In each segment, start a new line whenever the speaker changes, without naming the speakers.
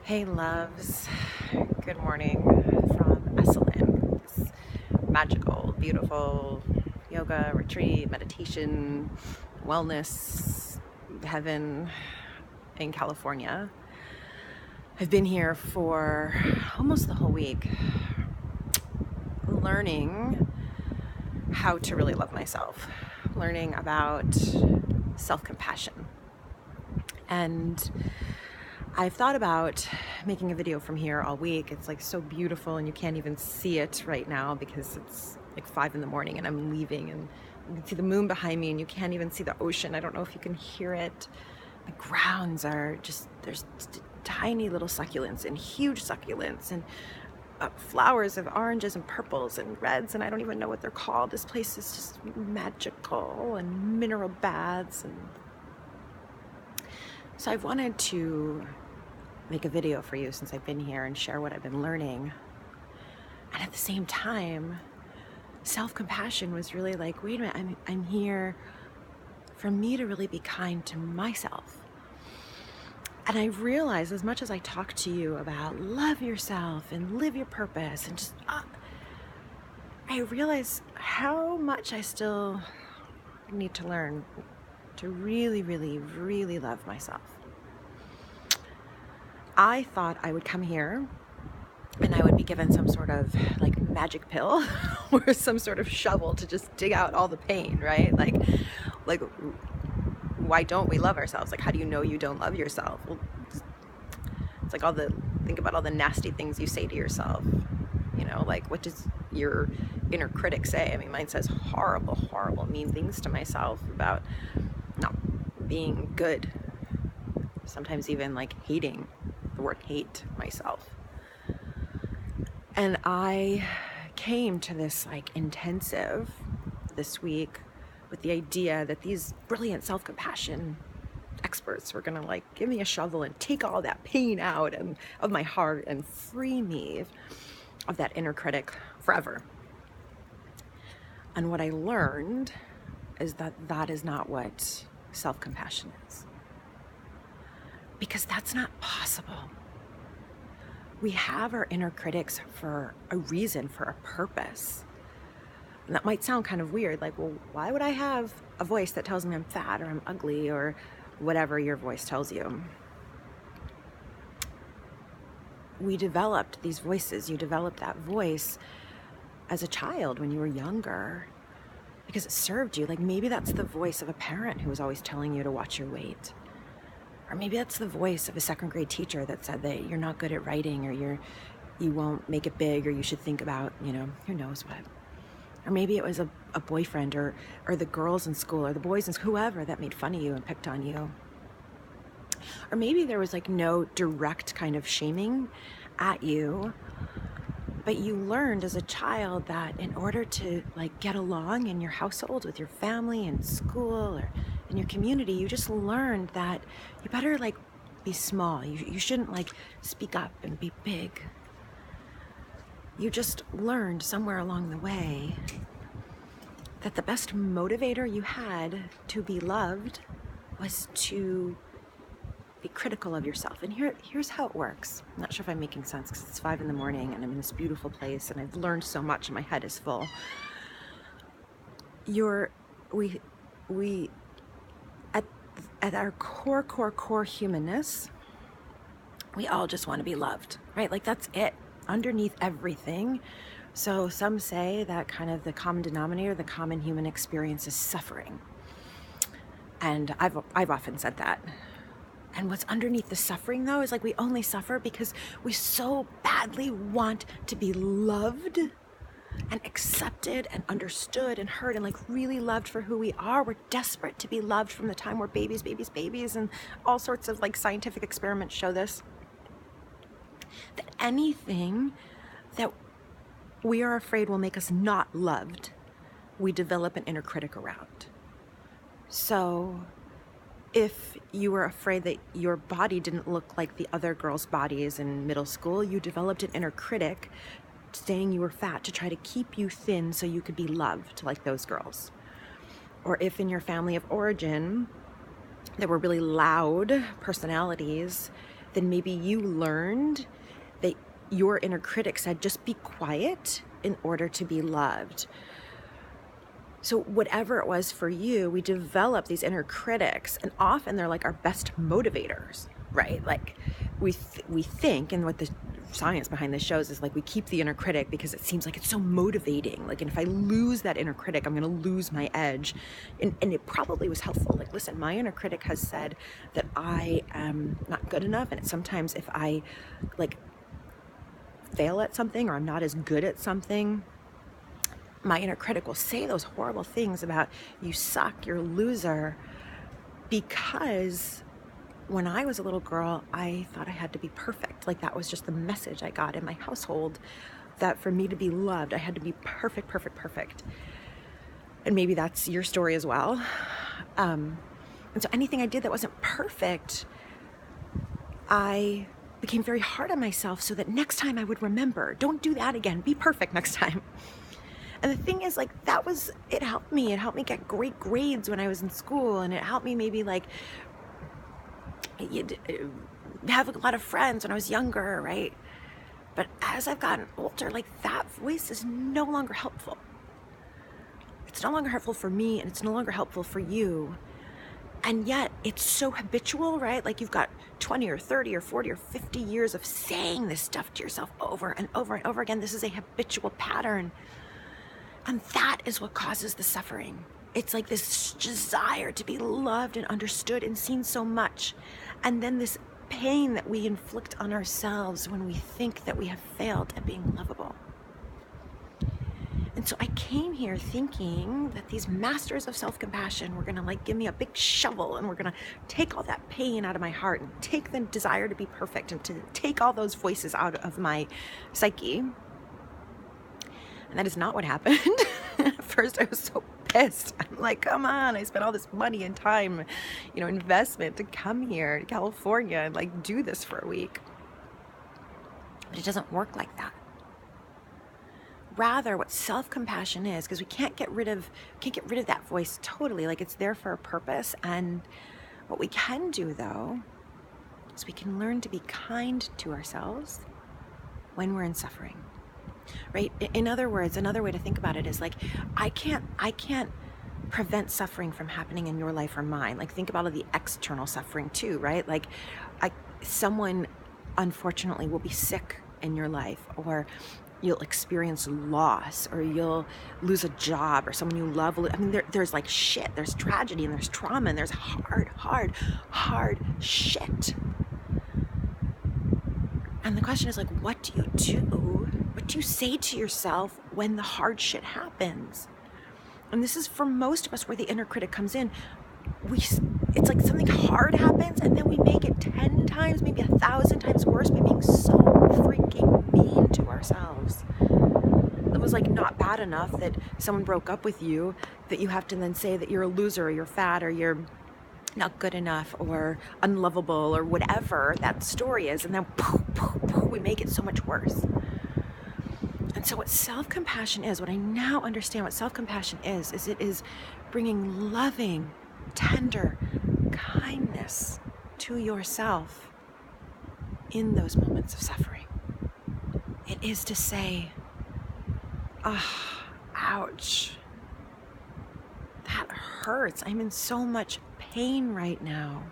Hey loves, good morning from Esalen, this magical, beautiful yoga retreat, meditation, wellness heaven in California. I've been here for almost the whole week, learning how to really love myself, learning about self-compassion. And I've thought about making a video from here all week. It's like so beautiful and you can't even see it right now because it's like 5 in the morning and I'm leaving and you can see the moon behind me and you can't even see the ocean. I don't know if you can hear it. The grounds are just, there's tiny little succulents and huge succulents and flowers of oranges and purples and reds, and I don't even know what they're called. This place is just magical, and mineral baths. And so I've wanted to make a video for you since I've been here and share what I've been learning. And at the same time, self-compassion was really like, wait a minute, I'm here for me to really be kind to myself. And I realize, as much as I talk to you about love yourself and live your purpose and just, I realize how much I still need to learn to really, really, really love myself. I thought I would come here and I would be given some sort of like magic pill or some sort of shovel to just dig out all the pain, right? Like why don't we love ourselves? Like, how do you know you don't love yourself? Well, it's like think about all the nasty things you say to yourself. You know, like, what does your inner critic say? I mean, mine says horrible, horrible, mean things to myself about not being good. Sometimes even like hating, the word hate, myself. And I came to this like intensive this week with the idea that these brilliant self-compassion experts were gonna like give me a shovel and take all that pain out and of my heart and free me of that inner critic forever. And what I learned is that that is not what self-compassion is. Because that's not possible. We have our inner critics for a reason, for a purpose. And that might sound kind of weird, like, well, why would I have a voice that tells me I'm fat or I'm ugly or whatever your voice tells you? We developed these voices. You developed that voice as a child when you were younger because it served you. Like, maybe that's the voice of a parent who was always telling you to watch your weight. Or maybe that's the voice of a second grade teacher that said that you're not good at writing or you won't make it big or you should think about, who knows what. Or maybe it was a boyfriend or the girls in school or the boys in school, whoever that made fun of you and picked on you. Or maybe there was like no direct kind of shaming at you, but you learned as a child that in order to like get along in your household with your family and school or in your community, you just learned that you better like be small. You shouldn't like speak up and be big. You just learned somewhere along the way that the best motivator you had to be loved was to be critical of yourself. And here's how it works. I'm not sure if I'm making sense because it's 5 in the morning and I'm in this beautiful place and I've learned so much and my head is full. We at our core humanness, we all just want to be loved, right? Like, that's it. Underneath everything. So some say that kind of the common denominator, the common human experience is suffering. And I've often said that. And what's underneath the suffering though is like we only suffer because we so badly want to be loved and accepted and understood and heard and like really loved for who we are. We're desperate to be loved from the time we're babies, and all sorts of like scientific experiments show this. That anything that we are afraid will make us not loved, we develop an inner critic around. So if you were afraid that your body didn't look like the other girls' bodies in middle school, you developed an inner critic saying you were fat to try to keep you thin so you could be loved like those girls. Or if in your family of origin there were really loud personalities then maybe you learned that your inner critic said, just be quiet in order to be loved. So whatever it was for you, we develop these inner critics, and often they're like our best motivators, right? Like we think, and what the science behind this shows is like we keep the inner critic because it seems like it's so motivating. Like, and if I lose that inner critic, I'm going to lose my edge. And it probably was helpful. Like, listen, my inner critic has said that I am not good enough. And sometimes if I like fail at something, or I'm not as good at something, my inner critic will say those horrible things about you suck, you're a loser, because when I was a little girl, I thought I had to be perfect. Like that was just the message I got in my household, that for me to be loved, I had to be perfect, perfect, perfect. And maybe that's your story as well. And so anything I did that wasn't perfect, I became very hard on myself so that next time I would remember, don't do that again, be perfect next time. And the thing is, like, it helped me. It helped me get great grades when I was in school. And it helped me maybe like have a lot of friends when I was younger, right? But as I've gotten older, like that voice is no longer helpful. It's no longer helpful for me, and it's no longer helpful for you. And yet it's so habitual, right? Like you've got 20 or 30 or 40 or 50 years of saying this stuff to yourself over and over and over again. This is a habitual pattern. And that is what causes the suffering. It's like this desire to be loved and understood and seen so much. And then this pain that we inflict on ourselves when we think that we have failed at being lovable. And so I came here thinking that these masters of self-compassion were going to like give me a big shovel, and we're going to take all that pain out of my heart and take the desire to be perfect and to take all those voices out of my psyche. And that is not what happened. At first, I was so pissed. I'm like, come on, I spent all this money and time, investment to come here to California and like do this for a week. But it doesn't work like that. Rather, what self-compassion is, because we can't get rid of that voice totally, like it's there for a purpose. And what we can do though, is we can learn to be kind to ourselves when we're in suffering. Right? In other words, another way to think about it is like, I can't prevent suffering from happening in your life or mine. Like think about all the external suffering too, right? Like someone unfortunately will be sick in your life, or you'll experience loss, or you'll lose a job, or someone you love. I mean, there's like shit, there's tragedy, and there's trauma, and there's hard shit. And the question is like, what do you do? What do you say to yourself when the hard shit happens? And this is for most of us where the inner critic comes in. It's like something hard happens, and then we make it 10 times, maybe 1,000 times worse by being so freaking mean to ourselves. It was like not bad enough that someone broke up with you, that you have to then say that you're a loser, or you're fat, or you're not good enough, or unlovable, or whatever that story is, and then we make it so much worse. And so what self-compassion is, what I now understand what self-compassion is it is bringing loving, tender kindness to yourself in those moments of suffering. It is to say, ouch, that hurts. I'm in so much pain right now.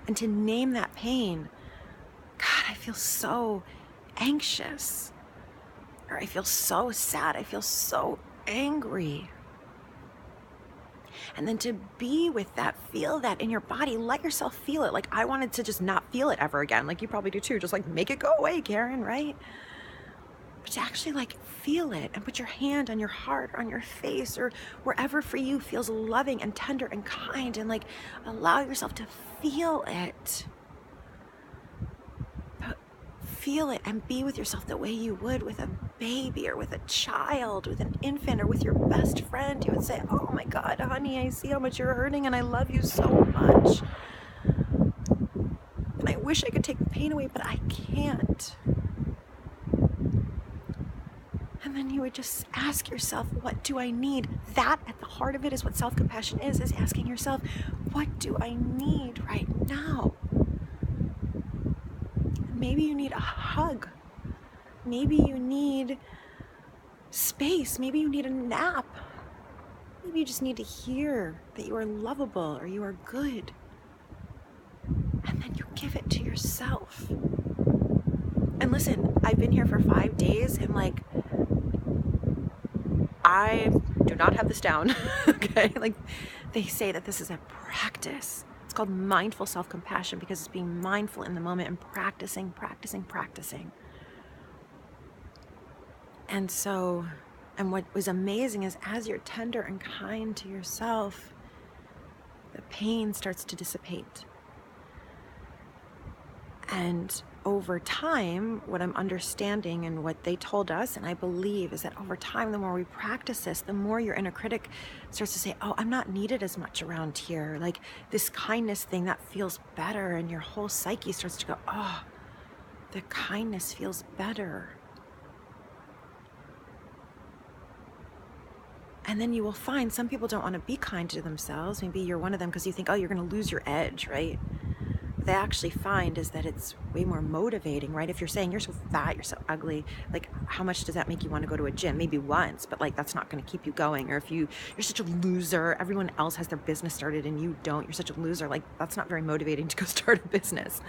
And to name that pain, God, I feel so anxious, or I feel so sad, I feel so angry. And then to be with that, feel that in your body, let yourself feel it. Like I wanted to just not feel it ever again. Like you probably do too. Just like make it go away, Karen, right? But to actually like feel it and put your hand on your heart, on your face, or wherever for you feels loving and tender and kind, and like allow yourself to feel it. Feel it and be with yourself the way you would with a baby, or with a child, with an infant, or with your best friend. You would say, oh my God, honey, I see how much you're hurting, and I love you so much. And I wish I could take the pain away, but I can't. And then you would just ask yourself, what do I need? That at the heart of it is what self-compassion is asking yourself, what do I need right now? maybe you need a hug. Maybe you need space. Maybe you need a nap. Maybe you just need to hear that you are lovable or you are good. And then you give it to yourself. And listen, I've been here for 5 days and like, I do not have this down, okay? Like, they say that this is a practice. It's called mindful self-compassion because it's being mindful in the moment and practicing. And so, and what was amazing is as you're tender and kind to yourself, the pain starts to dissipate. And over time, what I'm understanding and what they told us, and I believe, is that over time, the more we practice this, the more your inner critic starts to say, oh, I'm not needed as much around here. Like this kindness thing, that feels better. And your whole psyche starts to go, oh, the kindness feels better. And then you will find some people don't want to be kind to themselves. Maybe you're one of them because you think, oh, you're going to lose your edge, right? What they actually find is that it's way more motivating, right? If you're saying you're so fat, you're so ugly, like how much does that make you want to go to a gym? Maybe once, but like that's not going to keep you going. Or if you're such a loser, everyone else has their business started and you don't, you're such a loser, like that's not very motivating to go start a business.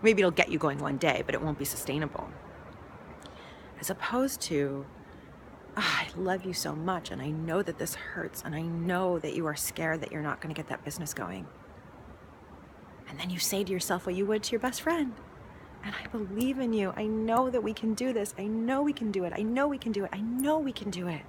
Maybe it'll get you going one day, but it won't be sustainable. As opposed to, I love you so much and I know that this hurts and I know that you are scared that you're not going to get that business going. And then you say to yourself what you would to your best friend. And I believe in you. I know that we can do this. I know we can do it. I know we can do it. I know we can do it.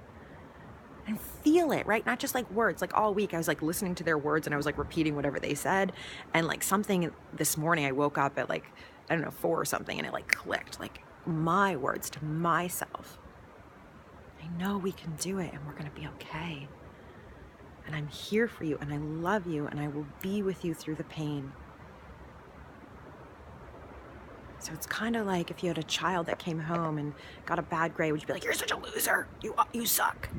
And feel it, right? Not just like words. Like all week I was like listening to their words and I was like repeating whatever they said. And like something this morning I woke up at like, I don't know, 4 or something and it like clicked. Like my words to myself. I know we can do it and we're going to be okay. And I'm here for you and I love you and I will be with you through the pain. So it's kind of like if you had a child that came home and got a bad grade, would you be like, you're such a loser, you suck?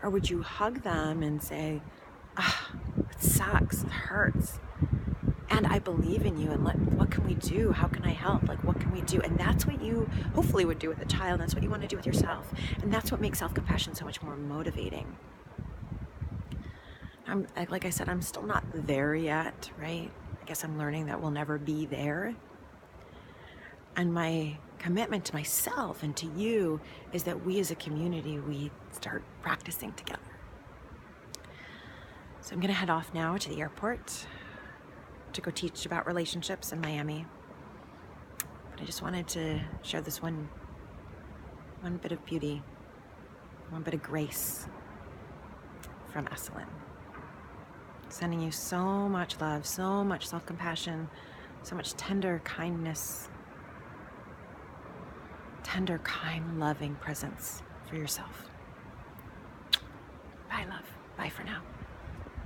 Or would you hug them and say, it sucks, it hurts, and I believe in you, and what can we do? How can I help? Like, what can we do? And that's what you hopefully would do with a child. That's what you want to do with yourself. And that's what makes self-compassion so much more motivating. Like I said, I'm still not there yet, right? I guess I'm learning that we'll never be there. And my commitment to myself and to you is that we as a community, we start practicing together. So I'm going to head off now to the airport to go teach about relationships in Miami. But I just wanted to share this one bit of beauty, one bit of grace from Esalen. Sending you so much love, so much self-compassion, so much tender kindness, tender, kind, loving presence for yourself. Bye, love. Bye for now.